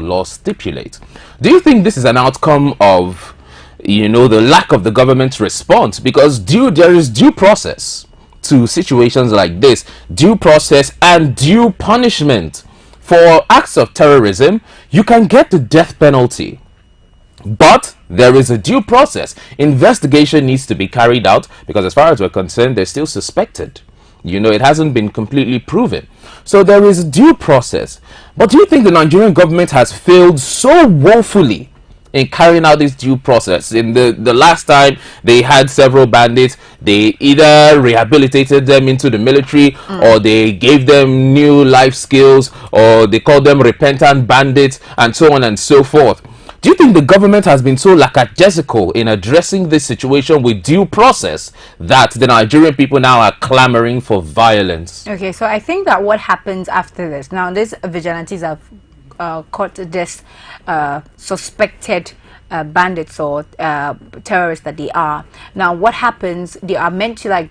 law stipulates. Do you think this is an outcome of, you know, the lack of the government's response? Because there is due process to situations like this, due process and due punishment. For acts of terrorism, you can get the death penalty, but there is a due process. Investigation needs to be carried out, because as far as we're concerned, they're still suspected. You know, it hasn't been completely proven. So there is due process. But do you think the Nigerian government has failed so woefully in carrying out this due process? In the last time they had several bandits, they either rehabilitated them into the military, or they gave them new life skills, or they called them repentant bandits, and so on and so forth. Do you think the government has been so lackadaisical in addressing this situation with due process that the Nigerian people now are clamoring for violence? Okay, so I think that what happens after this, now these vigilantes have caught this suspected bandits or terrorists that they are. Now what happens, they are meant to like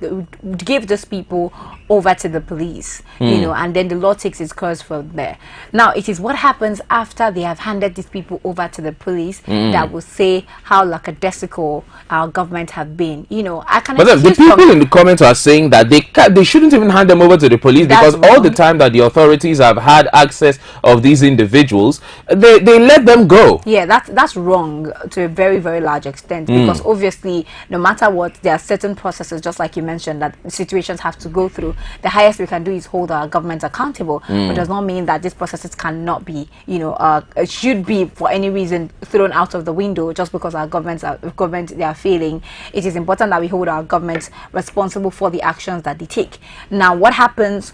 give these people over to the police, you know, and then the law takes its course from there. Now it is what happens after they have handed these people over to the police that will say how lackadaisical our government have been. You know, I can. But the people in the comments are saying that they shouldn't even hand them over to the police, because all the time that the authorities have had access of these individuals, they let them go. Yeah, that's wrong to a very, very large extent, because obviously no matter what, there are certain processes, just like you mentioned, that situations have to go through. The highest we can do is hold our government accountable, but does not mean that these processes cannot be, you know, should be for any reason thrown out of the window just because our government they are failing. It is important that we hold our governments responsible for the actions that they take. Now what happens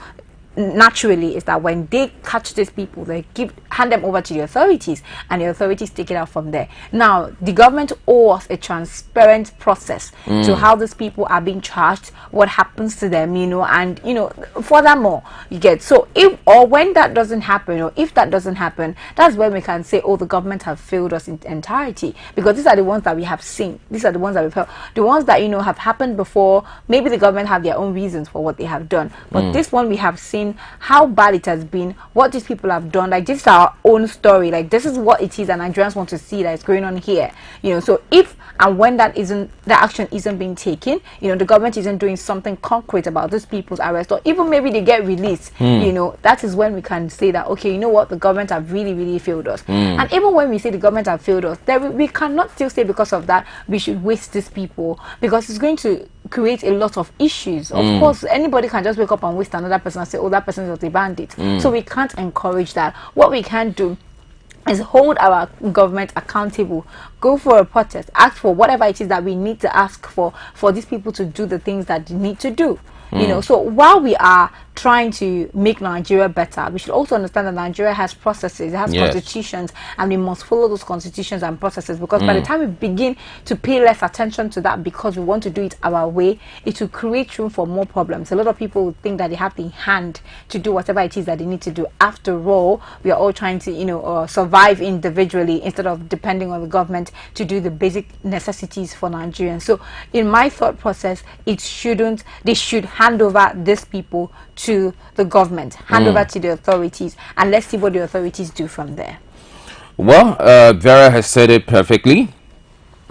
naturally is that when they catch these people, they hand them over to the authorities, and the authorities take it out from there. Now the government owes a transparent process to how these people are being charged, what happens to them, you know, and you know, furthermore, you get, so if or when that doesn't happen, or if that doesn't happen, that's when we can say, oh, the government have failed us in entirety, because these are the ones that we have seen, these are the ones that we've heard, the ones that, you know, have happened before. Maybe the government have their own reasons for what they have done, but this one we have seen how bad it has been, what these people have done. Like, this is our own story, like this is what it is, and Nigerians want to see that it's going on here, you know. So if and when that action isn't being taken, you know, the government isn't doing something concrete about these people's arrest, or even maybe they get released, you know, that is when we can say that, okay, you know what, the government have really, really failed us. And even when we say the government have failed us, we cannot still say because of that we should waste these people, because it's going to create a lot of issues. Of course, anybody can just wake up and waste another person and say, oh, that person is a bandit. So we can't encourage that. What we can do is hold our government accountable, go for a protest, ask for whatever it is that we need to ask for these people to do the things that they need to do. You know, so while we are trying to make Nigeria better, we should also understand that Nigeria has processes, it has constitutions, and we must follow those constitutions and processes, because by the time we begin to pay less attention to that because we want to do it our way, it will create room for more problems. A lot of people would think that they have the hand to do whatever it is that they need to do. After all, we are all trying to, you know, survive individually instead of depending on the government to do the basic necessities for Nigerians. So in my thought process, they should hand over these people to the government, hand over to the authorities, and let's see what the authorities do from there. Well, Vera has said it perfectly.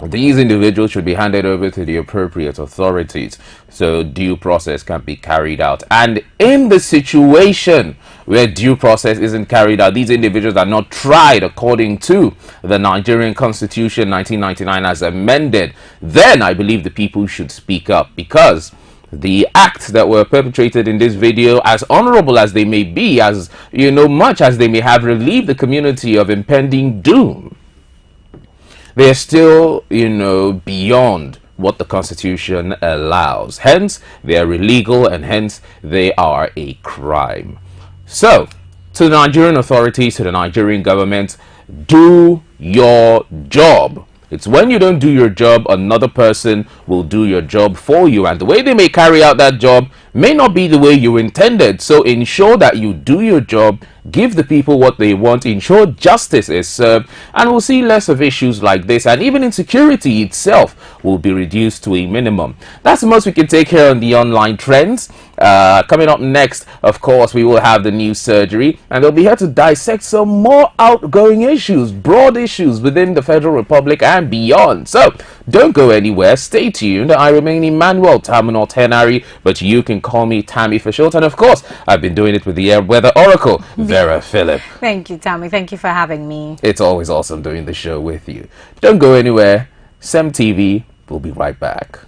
These individuals should be handed over to the appropriate authorities so due process can be carried out. And in the situation where due process isn't carried out, these individuals are not tried according to the Nigerian Constitution 1999 as amended, then I believe the people should speak up, because the acts that were perpetrated in this video, as honorable as they may be, as, you know, much as they may have relieved the community of impending doom, they are still, you know, beyond what the Constitution allows. Hence, they are illegal, and hence they are a crime. So, to the Nigerian authorities, to the Nigerian government, do your job. It's when you don't do your job, another person will do your job for you. And the way they may carry out that job may not be the way you intended. So ensure that you do your job, give the people what they want, ensure justice is served, and we'll see less of issues like this, and even insecurity itself will be reduced to a minimum. That's the most we can take here on the online trends. Coming up next, of course, we will have the new surgery, and they'll be here to dissect some more outgoing issues, broad issues within the Federal Republic and beyond. So don't go anywhere, stay tuned. I remain Emmanuel Tamunot Tenari, but you can call me Tammy for short, and of course I've been doing it with the Air Weather Oracle, Vera Phillip. Thank you, Tammy. Thank you for having me. It's always awesome doing the show with you. Don't go anywhere. CEMTV will be right back.